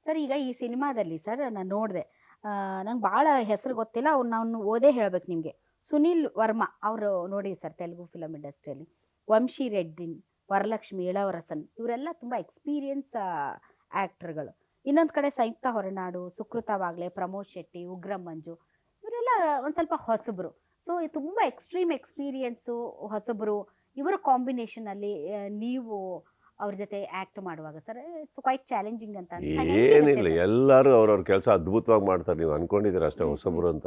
Sir ಈಗ ಈ ಸಿನಿಮಾದಲ್ಲಿ ಸರ್ ನಾನು ನೋಡಿದೆ, ನಂಗೆ ಭಾಳ ಹೆಸರು ಗೊತ್ತಿಲ್ಲ, ಅವ್ರು ನಾನು ಓದೇ ಹೇಳ್ಬೇಕು ನಿಮಗೆ. ಸುನೀಲ್ ವರ್ಮಾ ಅವರು ನೋಡಿ ಸರ್, ತೆಲುಗು ಫಿಲಮ್ ಇಂಡಸ್ಟ್ರಿಯಲ್ಲಿ ವಂಶಿ ರೆಡ್ಡಿ, ವರಲಕ್ಷ್ಮಿ, ಇಳವರಸನ್ ಇವರೆಲ್ಲ ತುಂಬ ಎಕ್ಸ್ಪೀರಿಯನ್ಸ್ ಆ್ಯಕ್ಟರ್ಗಳು. ಇನ್ನೊಂದು ಕಡೆ ಸಂಯುಕ್ತ ಹೊರನಾಡು, ಸುಕೃತ ವಾಗ್ಲೆ, ಪ್ರಮೋದ್ ಶೆಟ್ಟಿ, ಉಗ್ರಂ ಮಂಜು ಇವರೆಲ್ಲ ಒಂದು ಸ್ವಲ್ಪ ಹೊಸಬರು. ಸೊ ತುಂಬ ಎಕ್ಸ್ಟ್ರೀಮ್ ಎಕ್ಸ್ಪೀರಿಯನ್ಸು ಹೊಸಬರು ಇವರ ಕಾಂಬಿನೇಷನಲ್ಲಿ ನೀವು ಅವ್ರ ಜೊತೆ ಆ್ಯಕ್ಟ್ ಮಾಡುವಾಗ ಸರ್ ಇಟ್ಸ್ ಕ್ವೈಟ್ ಚಾಲೆಂಜಿಂಗ್ ಅಂತ ಏನಿಲ್ಲ, ಎಲ್ಲರೂ ಅವ್ರವ್ರ ಕೆಲಸ ಅದ್ಭುತವಾಗಿ ಮಾಡ್ತಾರೆ. ನೀವು ಅನ್ಕೊಂಡಿದ್ದೀರ ಅಷ್ಟೇ ಹೊಸಬರು ಅಂತ.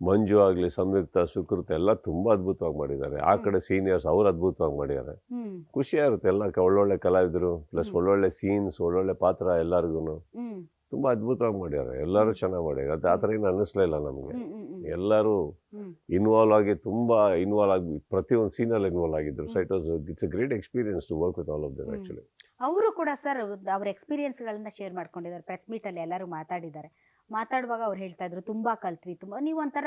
ಮಂಜು ಆಗಲಿ, ಸಂಯುಕ್ತ, ಸುಕೃತ ಎಲ್ಲ ತುಂಬ ಅದ್ಭುತವಾಗಿ ಮಾಡಿದ್ದಾರೆ. ಆ ಕಡೆ ಸೀನಿಯರ್ಸ್ ಅವ್ರು ಅದ್ಭುತವಾಗಿ ಮಾಡಿದ್ದಾರೆ. ಖುಷಿಯಾಗುತ್ತೆ. ಎಲ್ಲ ಒಳ್ಳೊಳ್ಳೆ ಕಲಾವಿದರು ಪ್ಲಸ್ ಒಳ್ಳೊಳ್ಳೆ ಸೀನ್ಸ್, ಒಳ್ಳೊಳ್ಳೆ ಪಾತ್ರ ಎಲ್ಲರಿಗೂ ತುಂಬ ಅದ್ಭುತವಾಗಿ ಮಾಡಿದ್ದಾರೆ. ಎಲ್ಲರೂ ಚೆನ್ನಾಗಿ ಮಾಡಿದ್ದಾರೆ. ಅದು ಆ ಥರ ಏನು ಅನ್ನಿಸ್ಲಿಲ್ಲ ನಮಗೆ. ಎಲ್ಲರೂ ತುಂಬ ಇನ್ವಾಲ್ವ್ ಆಗಿ ಪ್ರತಿಯೊಂದು ಸೀನಲ್ಲಿ ಇನ್ವಾಲ್ವ್ ಆಗಿದ್ರು. So it's a great experience to work with all of them actually. ಅವರು ಕೂಡ ಸರ್ ಅವ್ರ ಎಕ್ಸ್ಪೀರಿಯನ್ಸ್ಗಳನ್ನ ಶೇರ್ ಮಾಡ್ಕೊಂಡಿದ್ದಾರೆ. ಪ್ರೆಸ್ ಮೀಟಲ್ಲಿ ಎಲ್ಲರೂ ಮಾತಾಡುವಾಗ ಅವ್ರು ಹೇಳ್ತಾ ಇದ್ರು ತುಂಬ ಕಲ್ತ್ವಿ, ತುಂಬ ನೀವು ಒಂಥರ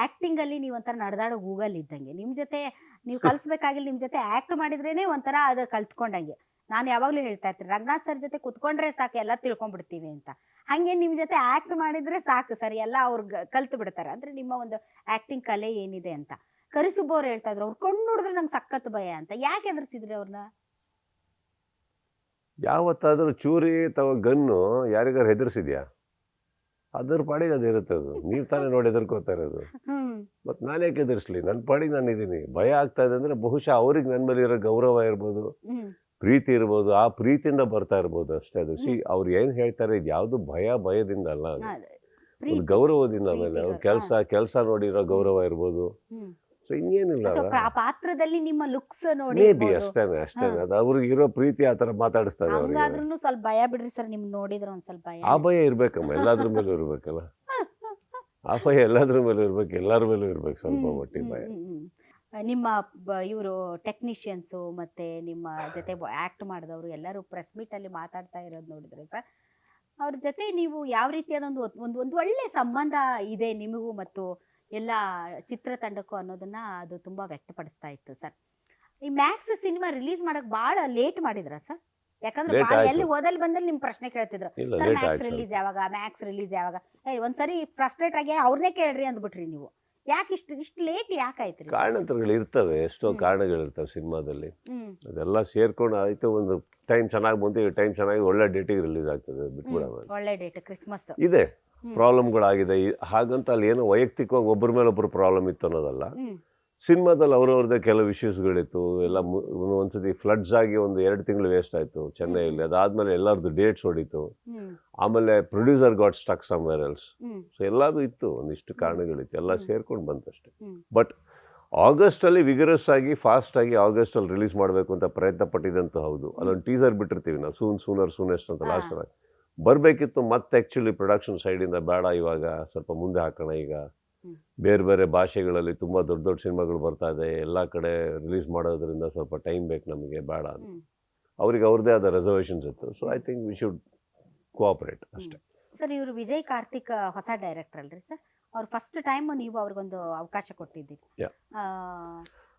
ಆ್ಯಕ್ಟಿಂಗಲ್ಲಿ ನೀವು ಒಂಥರ ನಡೆದಾಡೋ ಗೂಗಲ್ ಇದ್ದಂಗೆ. ನಿಮ್ಮ ಜೊತೆ ನೀವು ಕಲಿಸ್ಬೇಕಾಗಿಲ್ಲ, ನಿಮ್ಮ ಜೊತೆ ಆ್ಯಕ್ಟ್ ಮಾಡಿದ್ರೇ ಒಂಥರ ಅದು ಕಲ್ತ್ಕೊಂಡಂಗೆ. ನಾನು ಯಾವಾಗಲೂ ಹೇಳ್ತಾ ಇರ್ತೀನಿ, ರಂಗನಾಥ್ ಸರ್ ಜೊತೆ ಕುತ್ಕೊಂಡ್ರೆ ಸಾಕು ಎಲ್ಲ ತಿಳ್ಕೊಂಡ್ಬಿಡ್ತೀವಿ ಅಂತ. ಹಾಗೆ ನಿಮ್ಮ ಜೊತೆ ಆ್ಯಕ್ಟ್ ಮಾಡಿದರೆ ಸಾಕು ಸರ್, ಎಲ್ಲ ಅವ್ರು ಕಲ್ತು ಬಿಡ್ತಾರೆ. ಅಂದರೆ ನಿಮ್ಮ ಒಂದು ಆ್ಯಕ್ಟಿಂಗ್ ಕಲೆ ಏನಿದೆ ಅಂತ. ಕರಿಸುಬ್ಬ ಅವ್ರು ಹೇಳ್ತಾ ಇದ್ರು, ಅವ್ರು ಕಣ್ಣು ನೋಡಿದ್ರೆ ನಂಗೆ ಸಖತ್ ಭಯ ಅಂತ. ಯಾಕೆ ಎದುರಿಸಿದ್ರಿ ಅವ್ರನ್ನ? ಯಾವತ್ತಾದರೂ ಚೂರಿ ಅಥವಾ ಗನ್ನು ಯಾರಿಗಾರು ಹೆದರ್ಸಿದ್ಯಾ? ಅದ್ರ ಪಾಡಿಗೆ ಅದು ಇರುತ್ತೆ. ಅದು ನೀವು ತಾನೇ ನೋಡಿ ಹೆದರ್ಕೋತಾ ಇರೋದು. ಮತ್ತು ನಾನು ಯಾಕೆ ಹೆದರ್ಸ್ಲಿ? ನನ್ನ ಪಾಡಿಗೆ ನಾನು ಇದ್ದೀನಿ. ಭಯ ಆಗ್ತಾ ಇದೆ ಅಂದರೆ ಬಹುಶಃ ಅವ್ರಿಗೆ ನನ್ನ ಮೇಲೆ ಇರೋ ಗೌರವ ಇರ್ಬೋದು, ಪ್ರೀತಿ ಇರ್ಬೋದು. ಆ ಪ್ರೀತಿಯಿಂದ ಬರ್ತಾ ಇರ್ಬೋದು ಅಷ್ಟೇ. ಅದು ಅವ್ರು ಏನು ಹೇಳ್ತಾರೆ ಇದು ಯಾವುದು ಭಯದಿಂದ ಅಲ್ಲ, ಅದು ಗೌರವದಿಂದ. ಆಮೇಲೆ ಅವ್ರ ಕೆಲಸ ನೋಡಿರೋ ಗೌರವ ಇರ್ಬೋದು. ಸೊ ಇನ್ನೇನಿಲ್ಲ, ಪಾತ್ರದಲ್ಲಿ ನಿಮ್ಮ ಲುಕ್ಸ್ ನೋಡಿ ಮೇ ಬಿ ಅಷ್ಟೇನೆ. ಅದು ಅವ್ರಿಗೆ ಇರೋ ಪ್ರೀತಿ ಆ ಥರ ಮಾತಾಡಿಸ್ತಾರೆ. ಅವ್ರಿಗೆ ಸ್ವಲ್ಪ ಭಯ ಬಿಡ್ರಿ ಸರ್, ನಿಮ್ಗೆ ನೋಡಿದ್ರೆ ಒಂದು ಸ್ವಲ್ಪ ಭಯ. ಆ ಭಯ ಇರ್ಬೇಕಮ್ಮ, ಎಲ್ಲಾದ್ರ ಮೇಲೂ ಇರ್ಬೇಕಲ್ಲ. ಆ ಭಯ ಎಲ್ಲಾದ್ರ ಮೇಲೂ ಇರ್ಬೇಕು, ಎಲ್ಲರ ಮೇಲೂ ಇರ್ಬೇಕು ಸ್ವಲ್ಪ ಮಟ್ಟಿಗೆ ಭಯ. ನಿಮ್ಮ ಇವರು ಟೆಕ್ನಿಷಿಯನ್ಸು ಮತ್ತು ನಿಮ್ಮ ಜೊತೆ ಆ್ಯಕ್ಟ್ ಮಾಡಿದವರು ಎಲ್ಲರೂ ಪ್ರೆಸ್ ಮೀಟಲ್ಲಿ ಮಾತಾಡ್ತಾ ಇರೋದು ನೋಡಿದ್ರೆ ಸರ್, ಅವ್ರ ಜೊತೆ ನೀವು ಯಾವ ರೀತಿಯಾದೊಂದು ಒಂದು ಒಳ್ಳೆ ಸಂಬಂಧ ಇದೆ ನಿಮಗೂ ಮತ್ತು ಎಲ್ಲ ಚಿತ್ರತಂಡಕ್ಕೂ ಅನ್ನೋದನ್ನು ಅದು ತುಂಬ ವ್ಯಕ್ತಪಡಿಸ್ತಾ ಇತ್ತು ಸರ್. ಈ ಮ್ಯಾಕ್ಸ್ ಸಿನಿಮಾ ರಿಲೀಸ್ ಮಾಡೋಕ್ಕೆ ಭಾಳ ಲೇಟ್ ಮಾಡಿದ್ರ ಸರ್? ಯಾಕಂದ್ರೆ ಎಲ್ಲಿ ಓದಲ್ಲಿ ಬಂದಲ್ಲಿ ನಿಮ್ಮ ಪ್ರಶ್ನೆ ಕೇಳ್ತಿದ್ರು, ಸರ್ ಮ್ಯಾಕ್ಸ್ ರಿಲೀಸ್ ಯಾವಾಗ ಒಂದ್ಸರಿ ಫ್ರಸ್ಟ್ರೇಟ್ ಆಗಿ ಅವ್ರನ್ನೇ ಕೇಳ್ರಿ ಅಂದ್ಬಿಟ್ರಿ ನೀವು. ಯಾಕೆ ಇಷ್ಟು ಲೇಟ್ ಯಾಕಾಯ್ತು? ಕಾರಣಗಳು ಇರ್ತವೆ, ಎಷ್ಟೋ ಕಾರಣಗಳಿರ್ತವೆ ಸಿನಿಮಾದಲ್ಲಿ. ಅದೆಲ್ಲ ಸೇರ್ಕೊಂಡು ಆಯ್ತು, ಒಂದು ಟೈಮ್ ಚೆನ್ನಾಗಿ ಬಂತು, ಟೈಮ್ ಚೆನ್ನಾಗಿ ಒಳ್ಳೆ ಡೇಟಿಗೆ ರಿಲೀಸ್ ಆಗ್ತದೆ, ಬಿಟ್ಬಿಡೋಣ. ಒಳ್ಳೆ ಡೇಟ್ ಕ್ರಿಸ್ಮಸ್ ಇದೆ, ಪ್ರಾಬ್ಲಮ್ಗಳಾಗಿದೆ. ಹಾಗಂತ ಅಲ್ಲಿ ಏನೋ ವೈಯಕ್ತಿಕವಾಗಿ ಒಬ್ಬರ ಮೇಲೆ ಒಬ್ಬರು ಪ್ರಾಬ್ಲಮ್ ಇತ್ತು ಅನ್ನೋದಲ್ಲ. ಸಿನಿಮಾದಲ್ಲಿ ಅವ್ರವ್ರದ್ದೇ ಕೆಲವು ಇಶ್ಯೂಸ್ಗಳಿತ್ತು. ಎಲ್ಲ ಒಂದ್ಸತಿ ಫ್ಲಡ್ಸ್ ಆಗಿ ಒಂದು 2 ತಿಂಗಳು ವೇಸ್ಟ್ ಆಯಿತು ಚೆನ್ನೈಯಲ್ಲಿ. ಅದಾದಮೇಲೆ ಎಲ್ಲರದ್ದು ಡೇಟ್ಸ್ ಹೊಡಿತು. ಆಮೇಲೆ producer got stuck somewhere else. So ಎಲ್ಲದೂ ಇತ್ತು, ಒಂದಿಷ್ಟು ಕಾರಣಗಳಿತ್ತು, ಎಲ್ಲ ಸೇರ್ಕೊಂಡು ಬಂತಷ್ಟೆ. ಬಟ್ ಆಗಸ್ಟಲ್ಲಿ ವಿಗರಸ್ ಆಗಿ ಫಾಸ್ಟಾಗಿ ಆಗಸ್ಟಲ್ಲಿ ರಿಲೀಸ್ ಮಾಡಬೇಕು ಅಂತ ಪ್ರಯತ್ನ ಪಟ್ಟಿದ್ದಂತೂ ಹೌದು. ಅಲ್ಲೊಂದು ಟೀಸರ್ ಬಿಟ್ಟಿರ್ತೀವಿ ನಾವು, ಸೂನೆಸ್ಟ್ ಅಂತ ಲಾಸ್ಟ್ ಬರಬೇಕಿತ್ತು. ಮತ್ತೆ ಆ್ಯಕ್ಚುಲಿ ಪ್ರೊಡಕ್ಷನ್ ಸೈಡಿಂದ ಬೇಡ, ಇವಾಗ ಸ್ವಲ್ಪ ಮುಂದೆ ಹಾಕೋಣ, ಈಗ ಬೇರೆ ಬೇರೆ ಭಾಷೆಗಳಲ್ಲಿ ತುಂಬ ದೊಡ್ಡ ಸಿನಿಮಾಗಳು ಬರ್ತಾ ಇದೆ, ಎಲ್ಲ ಕಡೆ ರಿಲೀಸ್ ಮಾಡೋದ್ರಿಂದ ಸ್ವಲ್ಪ ಟೈಮ್ ಬೇಕು ನಮಗೆ, ಬೇಡ ಅಂತ ಅವ್ರಿಗೆ ಅವ್ರದ್ದೇ ಆದ ರೆಸರ್ವೇಷನ್ಸ್ ಇತ್ತು. So I think we should cooperate ಅಷ್ಟೇ. ಸರ್ ಇವರು ವಿಜಯ್ ಕಾರ್ತಿಕ್ ಹೊಸ ಡೈರೆಕ್ಟರ್ ಅಲ್ರಿ ಸರ್, ಅವ್ರು ಫಸ್ಟ್ ಟೈಮ್ ನೀವು ಅವ್ರಿಗೊಂದು ಅವಕಾಶ ಕೊಟ್ಟಿದ್ದೀರಿ.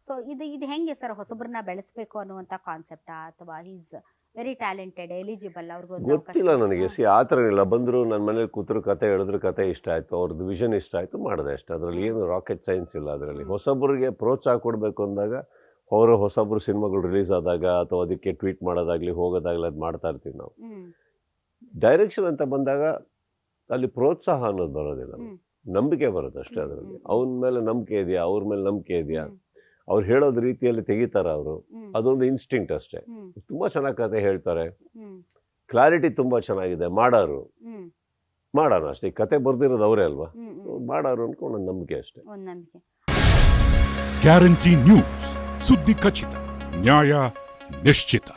ಸೊ ಇದು ಹೆಂಗೆ ಸರ್, ಹೊಸಬ್ರನ್ನ ಬೆಳೆಸಬೇಕು ಅನ್ನುವಂಥ ಕಾನ್ಸೆಪ್ಟಾ ಅಥವಾ ಈಸ್ ವೆರಿ ಟ್ಯಾಲೆಂಟೆಡ್, ಎಲಿಜಿಬಲ್? ಅವ್ರಿಗೊಂದು ಗೊತ್ತಿಲ್ಲ ನನಗೆ. ಆ ಥರ ಇಲ್ಲ, ಬಂದರು ನನ್ನ ಮನೇಲಿ ಕೂತರು, ಕತೆ ಹೇಳಿದ್ರು, ಕತೆ ಇಷ್ಟ ಆಯಿತು, ಅವ್ರದ್ದು ವಿಷನ್ ಇಷ್ಟ ಆಯಿತು, ಮಾಡಿದೆ ಅಷ್ಟೇ. ಅದರಲ್ಲಿ ಏನು ರಾಕೆಟ್ ಸೈನ್ಸ್ ಇಲ್ಲ. ಅದರಲ್ಲಿ ಹೊಸಬ್ರಿಗೆ ಪ್ರೋತ್ಸಾಹ ಕೊಡಬೇಕು ಅಂದಾಗ ಹೊಸಬ್ರು ಸಿನಿಮಾಗಳು ರಿಲೀಸ್ ಆದಾಗ ಅಥವಾ ಅದಕ್ಕೆ ಟ್ವೀಟ್ ಮಾಡೋದಾಗಲಿ ಹೋಗೋದಾಗಲಿ ಅದು ಮಾಡ್ತಾ ಇರ್ತೀವಿ ನಾವು. ಡೈರೆಕ್ಷನ್ ಅಂತ ಬಂದಾಗ ಅಲ್ಲಿ ಪ್ರೋತ್ಸಾಹ ಅನ್ನೋದು ಬರೋದಿಲ್ಲ, ನಂಬಿಕೆ ಬರುತ್ತೆ ಅಷ್ಟೇ. ಅದರಲ್ಲಿ ಅವನ ಮೇಲೆ ನಂಬಿಕೆ ಇದೆಯಾ, ಅವ್ರ ಮೇಲೆ ನಂಬಿಕೆ ಇದೆಯಾ, ಅವ್ರು ಹೇಳೋದು ರೀತಿಯಲ್ಲಿ ತೆಗಿತಾರ ಅವರು, ಅದೊಂದು ಇನ್ಸ್ಟಿಂಕ್ಟ್ ಅಷ್ಟೇ. ತುಂಬ ಚೆನ್ನಾಗಿ ಕತೆ ಹೇಳ್ತಾರೆ, ಕ್ಲಾರಿಟಿ ತುಂಬ ಚೆನ್ನಾಗಿದೆ, ಮಾಡೋರು ಮಾಡೋಣ ಅಷ್ಟೇ. ಕತೆ ಬರ್ದಿರೋದು ಅವರೇ ಅಲ್ವಾ, ಮಾಡೋರು ಅನ್ಕೊಂಡು ಒಂದು ನಂಬಿಕೆ ಅಷ್ಟೇ. ಗ್ಯಾರಂಟಿ ನ್ಯೂಸ್, ಸುದ್ದಿ ಖಚಿತ, ನ್ಯಾಯ ನಿಶ್ಚಿತ.